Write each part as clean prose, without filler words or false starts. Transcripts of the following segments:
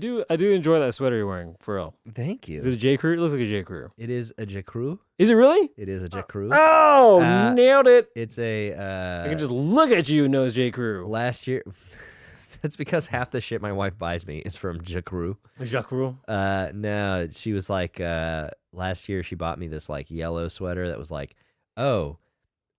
do enjoy that sweater you're wearing, for real. Thank you. Is it a J. Crew? It looks like a J. Crew. It is a J. Crew. Is it really? It is a J. Crew. Oh, nailed it. It's a... I can just look at you and know it's J. Crew. Last year... That's because half the shit my wife buys me is from J. Crew. J. Crew? No, she was like... last year she bought me this like yellow sweater that was like, oh...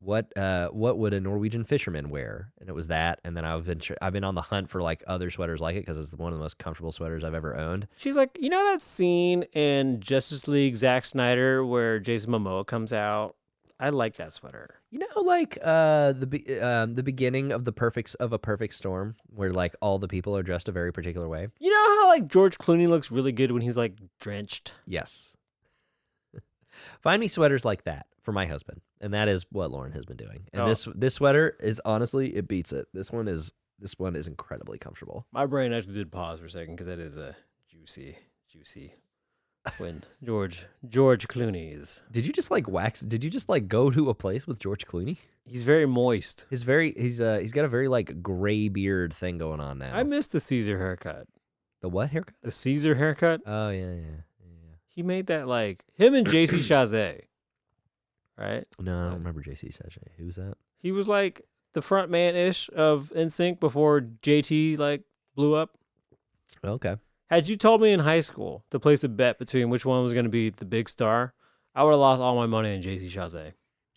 What would a Norwegian fisherman wear? And it was that. And then I've been on the hunt for like other sweaters like it because it's one of the most comfortable sweaters I've ever owned. She's like, you know that scene in Justice League Zack Snyder where Jason Momoa comes out? I like that sweater. You know, like the beginning of a perfect storm, where like all the people are dressed a very particular way. You know how like George Clooney looks really good when he's like drenched? Yes. Find me sweaters like that for my husband, and that is what Lauren has been doing. And this sweater is honestly, it beats it. This one is incredibly comfortable. My brain actually did pause for a second because that is a juicy when George Clooney's. Did you just like go to a place with George Clooney? He's very moist. He's got a very like gray beard thing going on now. I missed the Caesar haircut. The what haircut? The Caesar haircut. Oh yeah. He made that like him and JC Chazé, right? No, I don't remember JC Chazé. Who's that? He was like the front man-ish of NSYNC before JT like blew up. Okay. Had you told me in high school to place a bet between which one was going to be the big star, I would have lost all my money on JC Chazé.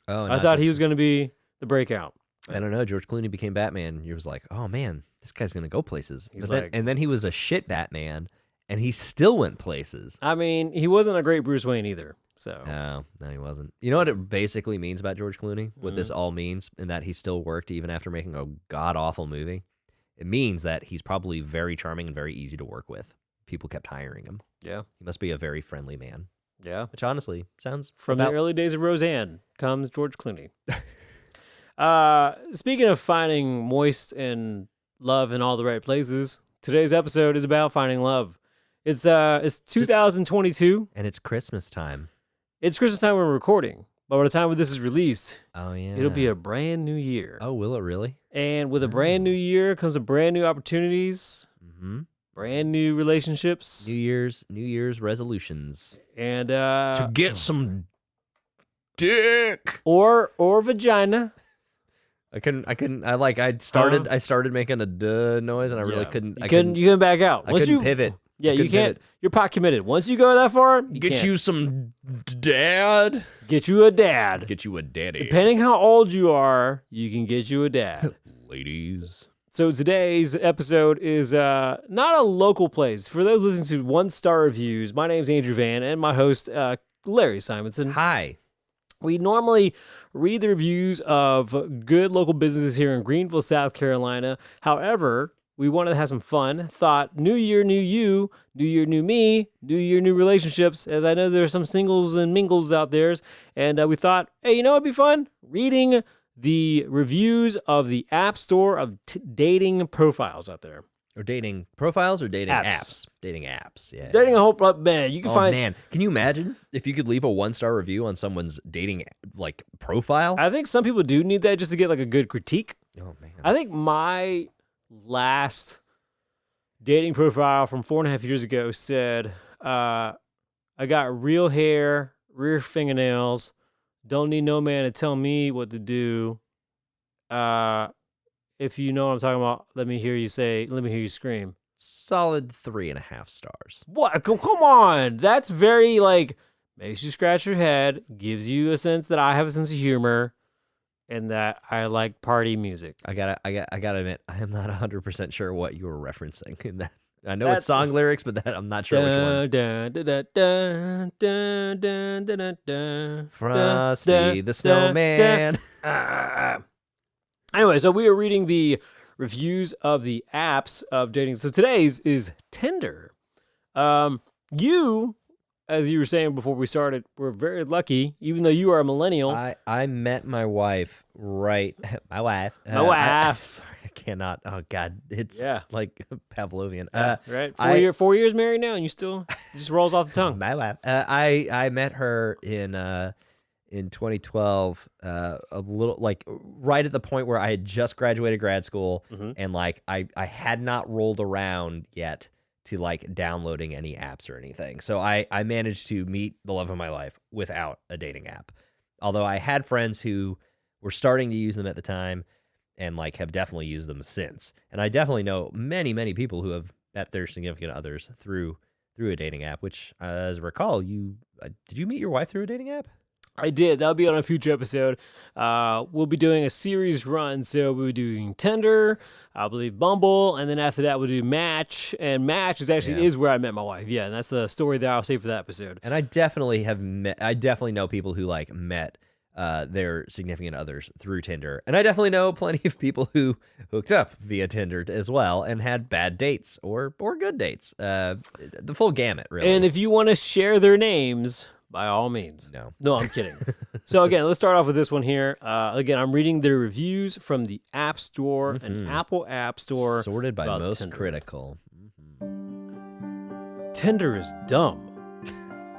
Oh, I thought he was going to be the breakout. I don't know. George Clooney became Batman. You was like, oh man, this guy's going to go places. But then he was a shit Batman. And he still went places. I mean, he wasn't a great Bruce Wayne either. So No, he wasn't. You know what it basically means about George Clooney? What this all means, and that he still worked even after making a god-awful movie? It means that he's probably very charming and very easy to work with. People kept hiring him. Yeah. He must be a very friendly man. Yeah. Which honestly sounds... From the early days of Roseanne comes George Clooney. Speaking of finding moist and love in all the right places, today's episode is about finding love. It's 2022. And it's Christmas time. It's Christmas time when we're recording. But by the time this is released, it'll be a brand new year. Oh, will it really? And with a brand new year comes a brand new opportunities, brand new relationships. New Year's resolutions. And to get some dick. Or vagina. I started making a duh noise and I really couldn't. You couldn't back out. I couldn't pivot. Yeah, you can't. You're pot committed. Once you go that far, you some dad. Get you a dad. Get you a daddy. Depending how old you are, you can get you a dad. Ladies. So today's episode is not a local place. For those listening to 1-star reviews, my name's Andrew Van and my host, Larry Simonson. Hi. We normally read the reviews of good local businesses here in Greenville, South Carolina. However, we wanted to have some fun. Thought, new year, new you. New year, new me. New year, new relationships. As I know there's some singles and mingles out there. And we thought, hey, you know what'd be fun? Reading the reviews of the App Store of dating profiles out there. Or dating profiles or dating apps? Apps? Dating apps, yeah. Dating a whole, man, you can find... man, can you imagine if you could leave a 1-star review on someone's dating, like, profile? I think some people do need that just to get, like, a good critique. Oh, man. I think my last dating profile from 4.5 years ago said, I got real hair, rear fingernails, don't need no man to tell me what to do. If you know what I'm talking about, let me hear you scream. Solid 3.5 stars. What? Come on. That's very, like, makes you scratch your head, gives you a sense that I have a sense of humor, and that I like party music. I gotta admit, I am not 100% sure what you were referencing in that. I know it's song lyrics, but that I'm not sure which ones. Frosty the Snowman. Anyway, so we are reading the reviews of the apps of dating. So today's is Tinder. You, as you were saying before we started, were very lucky, even though you are a millennial. I met my wife my wife. I cannot. Oh God, it's like Pavlovian. Right, 4 years married now, and you still it just rolls off the tongue. My wife. I met her in 2012, a little like right at the point where I had just graduated grad school, and like I had not rolled around yet to like downloading any apps or anything. So I managed to meet the love of my life without a dating app. Although I had friends who were starting to use them at the time and like have definitely used them since. And I definitely know many people who have met their significant others through a dating app, which as I recall, you did you meet your wife through a dating app? I did. That'll be on a future episode. We'll be doing a series run. So we'll be doing Tinder, I believe Bumble, and then after that we'll do Match. And Match is where I met my wife. Yeah, and that's a story that I'll save for that episode. And I definitely know people who like met their significant others through Tinder. And I definitely know plenty of people who hooked up via Tinder as well and had bad dates or good dates. The full gamut, really. And if you want to share their names, by all means. No, I'm kidding. So again, let's start off with this one here. Again, I'm reading the reviews from the App Store and Apple App Store. Sorted by most Tinder. critical. Tinder is dumb.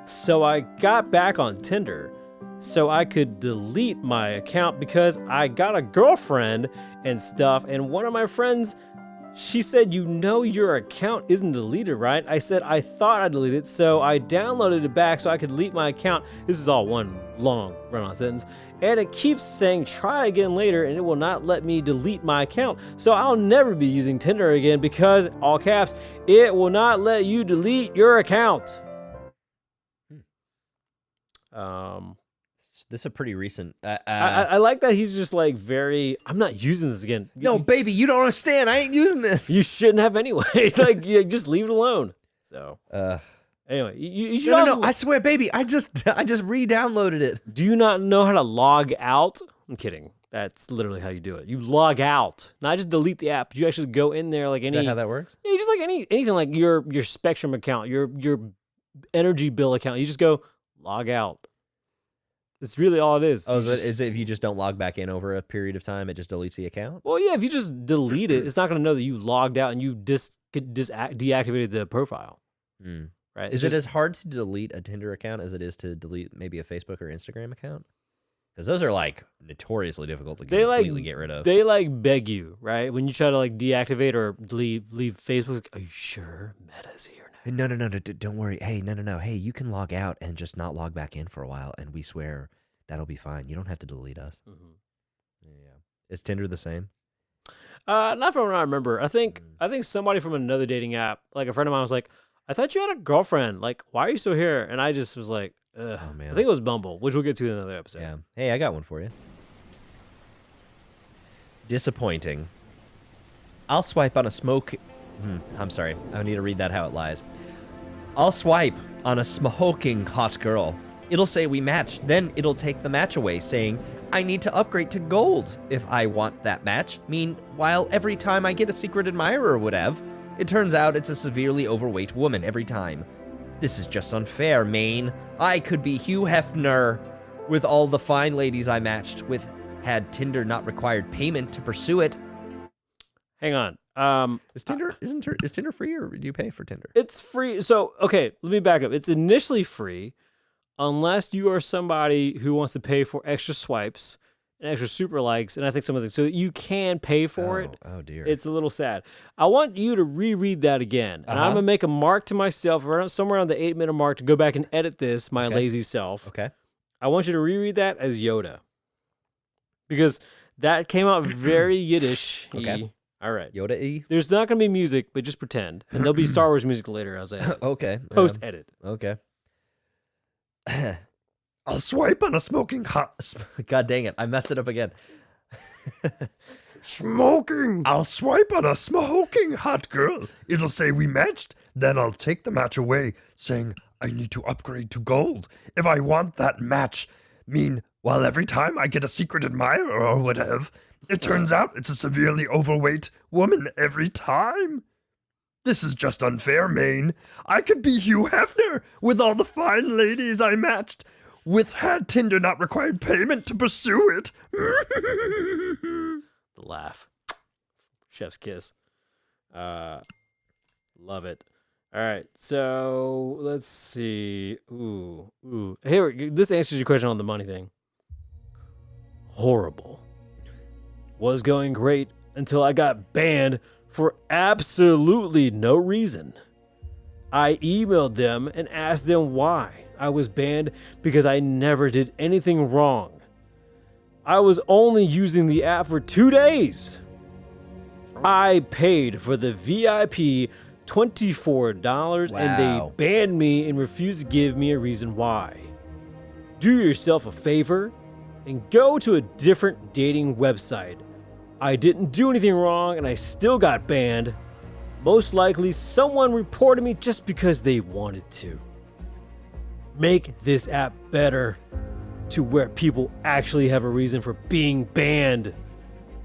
So I got back on Tinder so I could delete my account because I got a girlfriend and stuff. And one of my friends, she said, your account isn't deleted, right? I said, I thought I deleted it, so I downloaded it back so I could delete my account. This is all one long run-on sentence. And it keeps saying, try again later, and it will not let me delete my account. So I'll never be using Tinder again because, all caps, it will not let you delete your account. This is a pretty recent. I like that he's just like I'm not using this again. No, baby, you don't understand. I ain't using this. You shouldn't have anyway. Just leave it alone. So, anyway, you should No, I swear, baby, I just re-downloaded it. Do you not know how to log out? I'm kidding. That's literally how you do it. You log out, not just delete the app. But you actually go in there like any. Is that how that works? Yeah, just like anything like your Spectrum account, your energy bill account. You just go log out. It's really all it is. Oh, is it if you just don't log back in over a period of time, it just deletes the account? Well, yeah, if you just delete it, it's not going to know that you logged out and you deactivated the profile. Right? Is it as hard to delete a Tinder account as it is to delete maybe a Facebook or Instagram account? Because those are like notoriously difficult to completely get rid of. They like beg you, right? When you try to like deactivate or leave Facebook, like, are you sure Meta's here now? No, don't worry. Hey, no. Hey, you can log out and just not log back in for a while, and we swear that'll be fine. You don't have to delete us. Yeah. Is Tinder the same? Not from what I remember. I think somebody from another dating app, like a friend of mine, was like, "I thought you had a girlfriend. Like, why are you still here?" And I just was like, ugh. Oh man. I think it was Bumble, which we'll get to in another episode. Yeah. Hey, I got one for you. Disappointing. I'll swipe on a smoke. I'm sorry. I need to read that how it lies. I'll swipe on a smoking hot girl. It'll say we matched. Then it'll take the match away, saying I need to upgrade to gold if I want that match. Meanwhile, every time I get a secret admirer or whatever, it turns out it's a severely overweight woman every time. This is just unfair, Maine. I could be Hugh Hefner with all the fine ladies I matched with had Tinder not required payment to pursue it. Hang on. Is Tinder free or do you pay for Tinder? It's free. So, okay, let me back up. It's initially free unless you are somebody who wants to pay for extra swipes and extra super likes, and I think some of the so you can pay for it. Oh dear. It's a little sad. I want you to reread that again, and I'm gonna make a mark to myself somewhere around the 8-minute mark to go back and edit this, my lazy self. Okay. I want you to reread that as Yoda because that came out very Yiddish. Okay. All right. Yoda-y? There's not going to be music, but just pretend. And there'll be Star Wars music later as I edit. Okay. Post-edit. Okay. I'll swipe on a smoking hot... God dang it. I messed it up again. Smoking! I'll swipe on a smoking hot girl. It'll say we matched. Then I'll take the match away, saying I need to upgrade to gold if I want that match. While every time I get a secret admirer or whatever, it turns out it's a severely overweight woman every time. This is just unfair, Maine. I could be Hugh Hefner with all the fine ladies I matched with had Tinder not required payment to pursue it. The laugh. Chef's kiss. Love it. All right, so let's see. Ooh. Here, this answers your question on the money thing. Horrible. Was going great until I got banned for absolutely no reason. I emailed them and asked them why I was banned because I never did anything wrong. I was only using the app for 2 days. I paid for the VIP $24 and they Wow. banned me and refused to give me a reason why. Do yourself a favor and go to a different dating website. I didn't do anything wrong and I still got banned. Most likely someone reported me just because they wanted to. Make this app better to where people actually have a reason for being banned.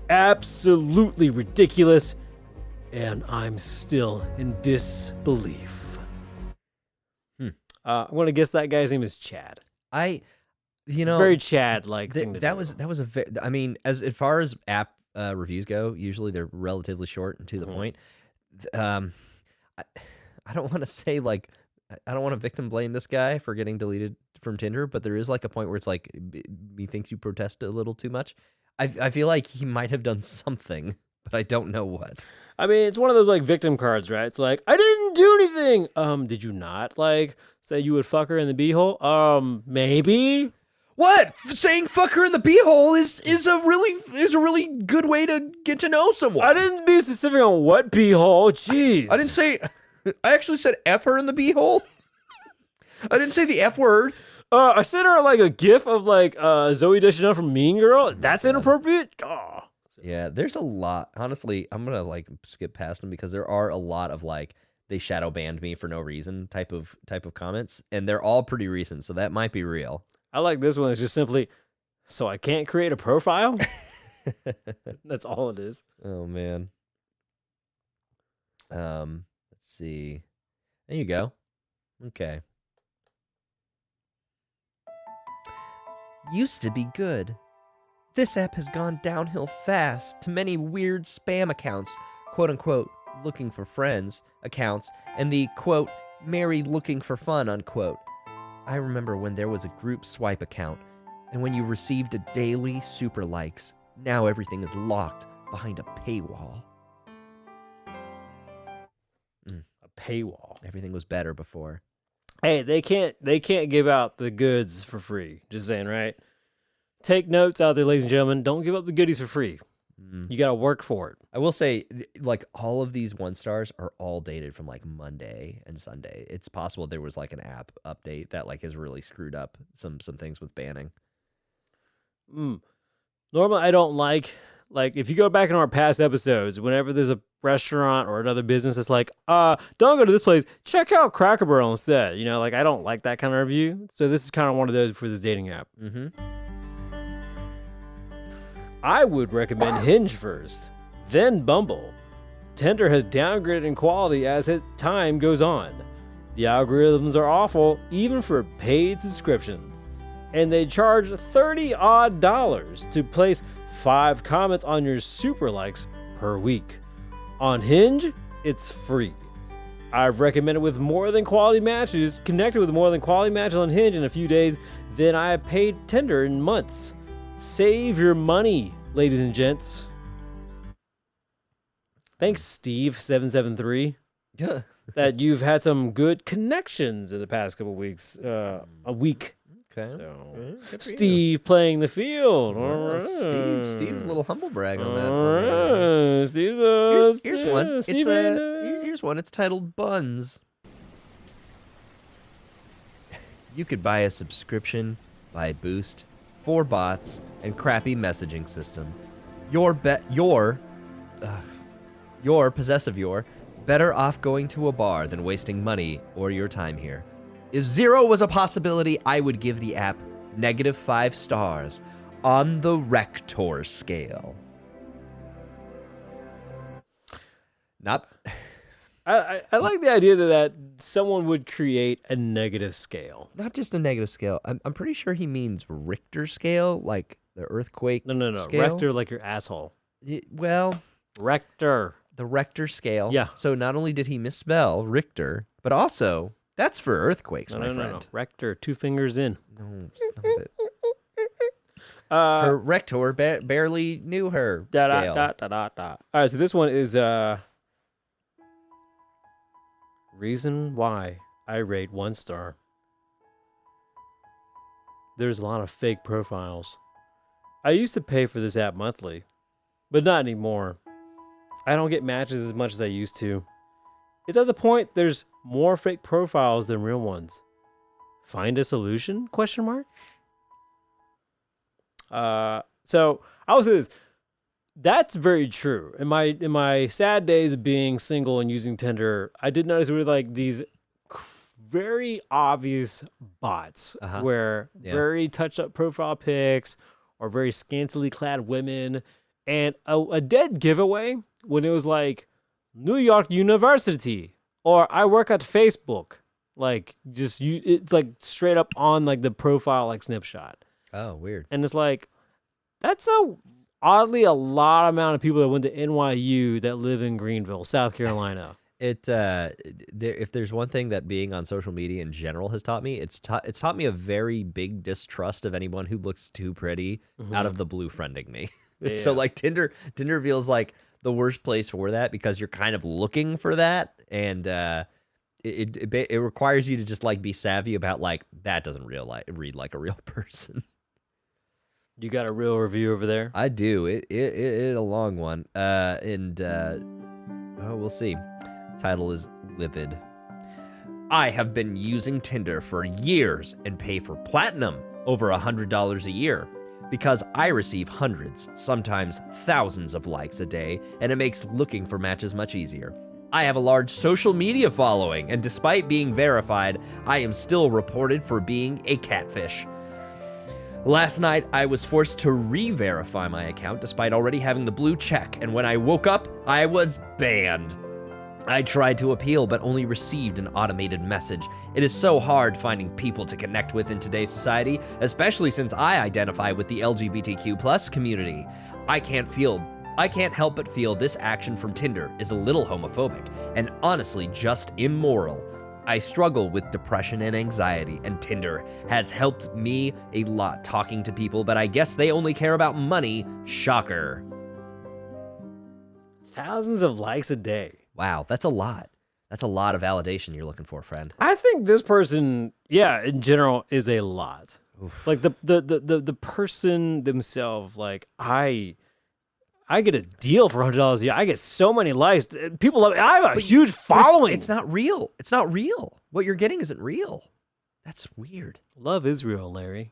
Absolutely ridiculous, and I'm still in disbelief. I'm gonna guess that guy's name is Chad. Very Chad-like thing to that do. was a very, I mean, as far as app reviews go, usually they're relatively short and to the point. I don't want to say like, I don't want to victim blame this guy for getting deleted from Tinder, but there is like a point where it's like he thinks you protest a little too much. I feel like he might have done something, but I don't know what. I mean, it's one of those like victim cards, right? It's like, I didn't do anything. Did you not like say you would fuck her in the beehole? Maybe. What? Saying fuck her in the beehole is a really good way to get to know someone. I didn't be specific on what beehole. Jeez. I didn't say. I actually said F her in the beehole. I didn't say the F word. I sent her like a gif of like Zoe Deschanel from Mean Girl. That's inappropriate. Oh. Yeah, there's a lot. Honestly, I'm gonna like skip past them because there are a lot of like they shadow banned me for no reason type of comments, and they're all pretty recent, so that might be real. I like this one. It's just simply, so I can't create a profile. That's all it is. Oh man. Let's see. There you go. Okay. Used to be good. This app has gone downhill fast to many weird spam accounts, quote unquote, looking for friends accounts, and the quote, married looking for fun, unquote. I remember when there was a group swipe account, and when you received a daily super likes, now everything is locked behind a paywall. A paywall. Everything was better before. Hey, they can't give out the goods for free. Just saying, right? Take notes out there, ladies and gentlemen. Don't give up the goodies for free. You got to work for it. I will say, like, all of these 1-stars are all dated from, like, Monday and Sunday. It's possible there was, like, an app update that, like, has really screwed up some things with banning. Normally, I don't like, if you go back in our past episodes, whenever there's a restaurant or another business that's like, don't go to this place, check out Cracker Barrel instead. You know, like, I don't like that kind of review. So this is kind of one of those for this dating app. I would recommend Hinge first, then Bumble. Tinder has downgraded in quality as time goes on. The algorithms are awful, even for paid subscriptions. And they charge $30-odd to place 5 comments on your super likes per week. On Hinge, it's free. I've recommended with more than quality matches, connected with more than quality matches on Hinge in a few days than I have paid Tinder in months. Save your money, ladies and gents. Thanks, Steve773, that you've had some good connections in the past couple weeks. A week. Okay. So, Steve playing the field. All right. Steve, a little humble brag on that. All right. Steve's Here's one. Steve Here's one. It's titled Buns. You could buy a subscription, buy a boost, 4 bots, and crappy messaging system. You're better off going to a bar than wasting money or your time here. If 0 was a possibility, I would give the app -5 stars on the Rector scale. Not. I like the idea that someone would create a negative scale. Not just a negative scale. I'm pretty sure he means Richter scale, like the earthquake. No. Scale. Rector, like your asshole. Well, Rector. the Richter scale. Yeah. So not only did he misspell Richter, but also that's for earthquakes, my friend. No. Rector, 2 fingers in. No, stop it. Her Rector barely knew her scale. All right, so this one is Reason why I rate 1 star. There's a lot of fake profiles. I used to pay for this app monthly, but not anymore. I don't get matches as much as I used to. It's at the point there's more fake profiles than real ones. Find a solution? Question mark. So I will say this. That's very true. In my sad days of being single and using Tinder, I did notice we were like these very obvious bots where very touched up profile pics or very scantily clad women, and a dead giveaway when it was like New York University or I work at Facebook. Like it's like straight up on like the profile like snapshot. Oh, weird. And it's like that's oddly a lot amount of people that went to NYU that live in Greenville, South Carolina. If there's one thing that being on social media in general has taught me, it's taught me a very big distrust of anyone who looks too pretty out of the blue friending me. Yeah. So like Tinder feels like the worst place for that because you're kind of looking for that, and it requires you to just like be savvy about like that doesn't read like a real person. You got a real review over there? I do. It a long one. We'll see. Title is Livid. I have been using Tinder for years and pay for platinum over $100 a year because I receive hundreds, sometimes thousands of likes a day, and it makes looking for matches much easier. I have a large social media following, and despite being verified, I am still reported for being a catfish. Last night, I was forced to re-verify my account despite already having the blue check, and when I woke up, I was banned. I tried to appeal, but only received an automated message. It is so hard finding people to connect with in today's society, especially since I identify with the LGBTQ+ community. I can't help but feel this action from Tinder is a little homophobic, and honestly just immoral. I struggle with depression and anxiety, and Tinder has helped me a lot talking to people, but I guess they only care about money. Shocker. Thousands of likes a day. Wow, that's a lot. That's a lot of validation you're looking for, friend. I think this person, in general, is a lot. Oof. Like the person themselves, like I get a deal for $100 a year. I get so many likes. People love it. I have a huge following. It's not real. It's not real. What you're getting isn't real. That's weird. Love is real, Larry.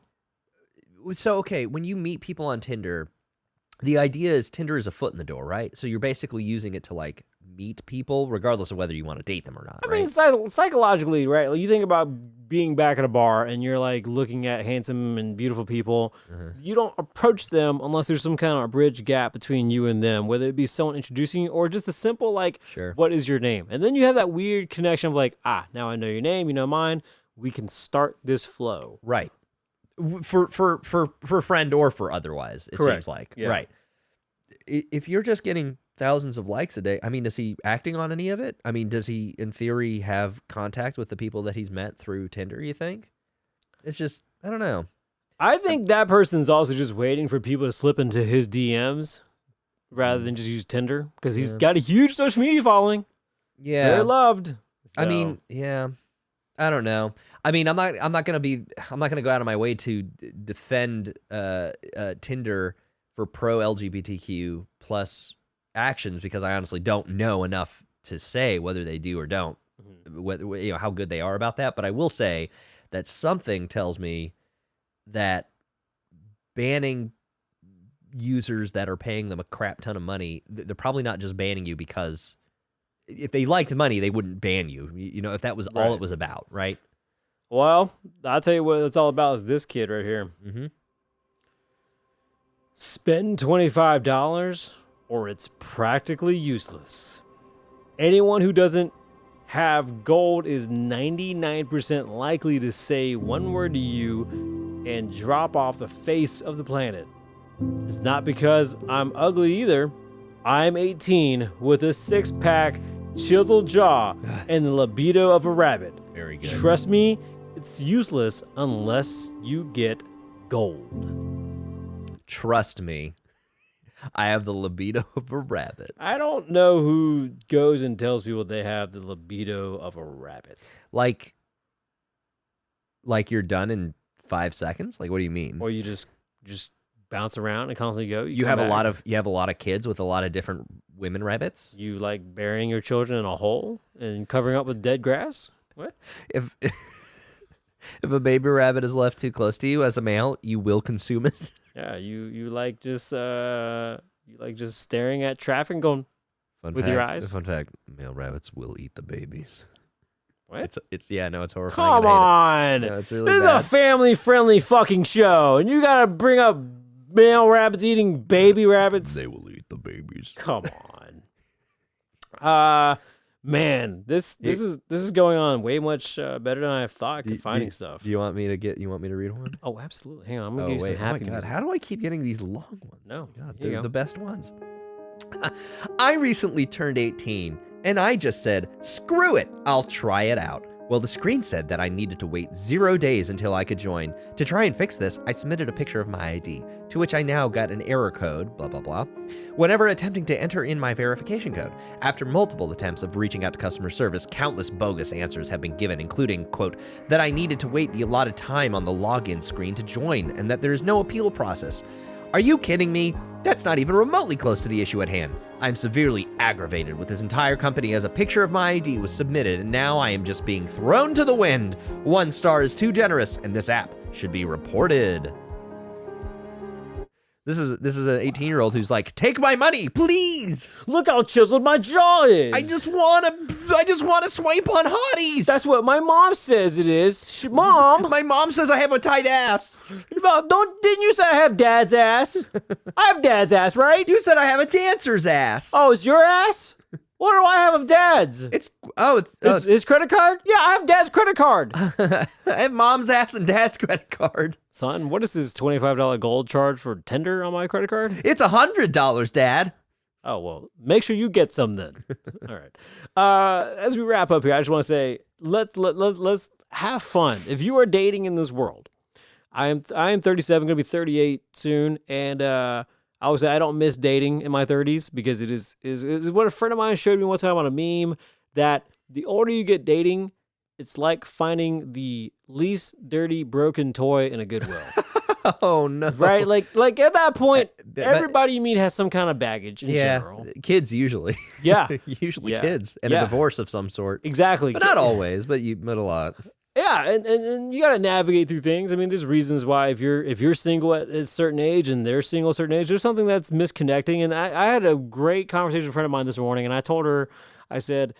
So, okay, when you meet people on Tinder, the idea is Tinder is a foot in the door, right? So you're basically using it to, like, meet people, regardless of whether you want to date them or not, I mean, psychologically, right? Like, you think about being back at a bar and you're, like, looking at handsome and beautiful people. You don't approach them unless there's some kind of bridge gap between you and them, whether it be someone introducing you or just a simple, like, sure, what is your name? And then you have that weird connection of, like, now I know your name, you know mine. We can start this flow. Right. For friend or for otherwise, it Correct. Seems like. Yeah. Right. If you're just getting thousands of likes a day, I mean, is he acting on any of it? I mean, does he, in theory, have contact with the people that he's met through Tinder, you think? It's just, I don't know. I think that person's also just waiting for people to slip into his DMs rather than just use Tinder because he's got a huge social media following. Yeah. They're loved. So. I mean, yeah. I don't know. I mean, I'm not gonna go out of my way to defend Tinder for pro LGBTQ plus actions because I honestly don't know enough to say whether they do or don't, whether how good they are about that. But I will say that something tells me that banning users that are paying them a crap ton of money, they're probably not just banning you because if they liked money, they wouldn't ban you. You know, if that was all it was about, right? Well, I'll tell you what it's all about is this kid right here. Spend $25 or it's practically useless. Anyone who doesn't have gold is 99% likely to say one word to you and drop off the face of the planet. It's not because I'm ugly either. I'm 18 with a six-pack, chiseled jaw, and the libido of a rabbit. Very good. Trust me, it's useless unless you get gold. Trust me. I have the libido of a rabbit. I don't know who goes and tells people they have the libido of a rabbit. Like you're done in 5 seconds? Like, what do you mean? Or you just bounce around and constantly go. You come have a back. lot of kids with a lot of different women rabbits? You like burying your children in a hole and covering up with dead grass? What? If if a baby rabbit is left too close to you as a male, you will consume it. Yeah, you like just staring at traffic and going, With your eyes? Fun fact: male rabbits will eat the babies. what? It's horrifying. Come on. No, it's really This is bad. a family-friendly fucking show, and you gotta bring up male rabbits eating baby rabbits? They will eat the babies. Come on. Man, this is going on way much better than I thought. Finding stuff. Do you want me to read one? Oh, absolutely. Hang on, I'm gonna give you some Oh happy my god, music. how do I keep getting these long ones? No, God, here you they're go. the best ones. I recently turned 18, and I just said, screw it, I'll try it out. Well, the screen said that I needed to wait 0 days until I could join. To try and fix this, I submitted a picture of my ID, to which I now got an error code, blah, blah, blah, whenever attempting to enter in my verification code. After multiple attempts of reaching out to customer service, countless bogus answers have been given, including, quote, that I needed to wait the allotted time on the login screen to join, and that there is no appeal process. Are you kidding me? That's not even remotely close to the issue at hand. I'm severely aggravated with this entire company as a picture of my ID was submitted and now I am just being thrown to the wind. 1 star is too generous and this app should be reported. This is an 18-year-old who's like, take my money, please. Look how chiseled my jaw is. I just wanna swipe on hotties. That's what my mom says it is. Mom, My mom says I have a tight ass. didn't you say I have dad's ass? I have dad's ass, right? You said I have a dancer's ass. Oh, it's your ass? What do I have of dad's? It's His credit card? Yeah, I have dad's credit card. I have mom's ass and dad's credit card. Son, what is this $25 gold charge for Tinder on my credit card? It's $100, Dad. Oh, well, make sure you get some then. All right. As we wrap up here, I just want to say, let's have fun. If you are dating in this world, I am 37, going to be 38 soon, and I would say I don't miss dating in my 30s because it is what a friend of mine showed me one time on a meme, that the older you get dating, it's like finding the least dirty broken toy in a Goodwill. Oh no! Right? Like at that point, That- everybody you meet has some kind of baggage in general. Kids usually. Yeah. Usually Yeah. kids and Yeah. a divorce of some sort. Exactly. But not always, but a lot. Yeah, and you got to navigate through things. I mean, there's reasons why if you're single at a certain age and they're single at a certain age, there's something that's misconnecting. And I had a great conversation with a friend of mine this morning, and I told her, I said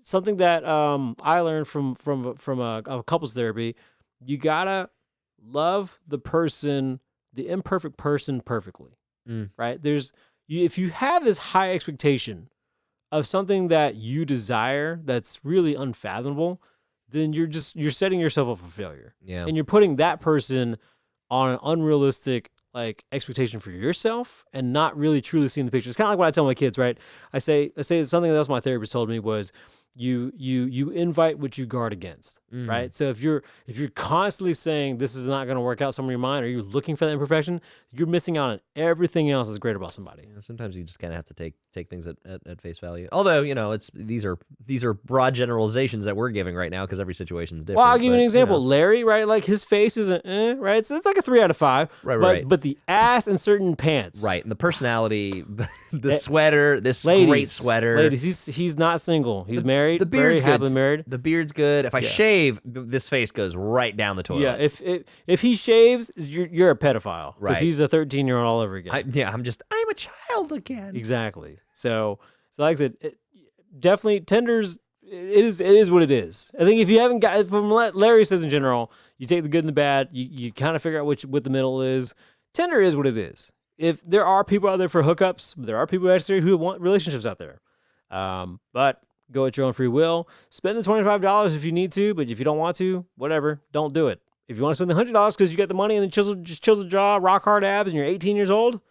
something that I learned from a couples therapy. You gotta love the imperfect person perfectly, right? If you have this high expectation of something that you desire that's really unfathomable, then you're setting yourself up for failure. Yeah. And you're putting that person on an unrealistic expectation for yourself and not really truly seeing the picture. It's kind of like what I tell my kids, right? I say something else my therapist told me was you invite what you guard against, right? So if you're constantly saying this is not going to work out somewhere in your mind, or you're looking for that imperfection, you're missing out on everything else that's great about somebody. Sometimes you just kind of have to take things at face value. Although these are broad generalizations that we're giving right now because every situation is different. Well, I'll give you an but, example. Larry, right? Like his face isn't right? So it's like a 3 out of 5. Right. But the ass in certain pants. Right, and the personality, the sweater, this Ladies, great sweater. Ladies, he's not single. He's married. The beard's very good. happily married. The beard's good. If I shave, this face goes right down the toilet. Yeah, if he shaves, you're a pedophile. Right. Because he's a 13-year-old all over again. I'm a child again. Exactly. So like I said, definitely Tinder's. It is what it is. I think if you haven't got, from what Larry says in general, you take the good and the bad. You kind of figure out what the middle is. Tinder is what it is. If there are people out there for hookups, there are people actually who want relationships out there. But go at your own free will. Spend the $25 if you need to, but if you don't want to, whatever, don't do it. If you want to spend the $100 because you got the money and just chiseled jaw, rock hard abs, and you're 18 years old,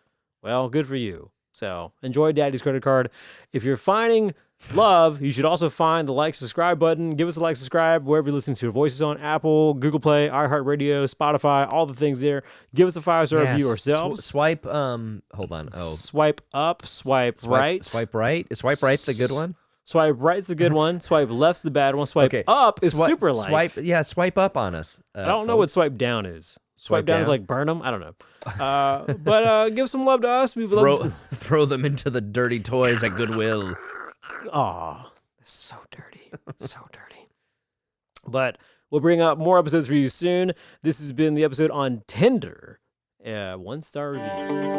well, good for you. So enjoy daddy's credit card. If you're finding love, you should also find the like, subscribe button. Give us a like, subscribe wherever you're listening to your voices on Apple, Google Play, iHeartRadio, Spotify, all the things there. Give us a 5-star review ourselves. Swipe. Hold on. Oh, Swipe up, swipe right. Swipe right. Is swipe right's the good one? Swipe right's the good one. Swipe left's the bad one. Swipe up is super like. Swipe up on us. I don't know what swipe down is. Swipe down is like burn them. I don't know. But give some love to us. We would throw them into the dirty toys at Goodwill. Oh, so dirty. So dirty. But we'll bring up more episodes for you soon. This has been the episode on Tinder. 1-star reviews.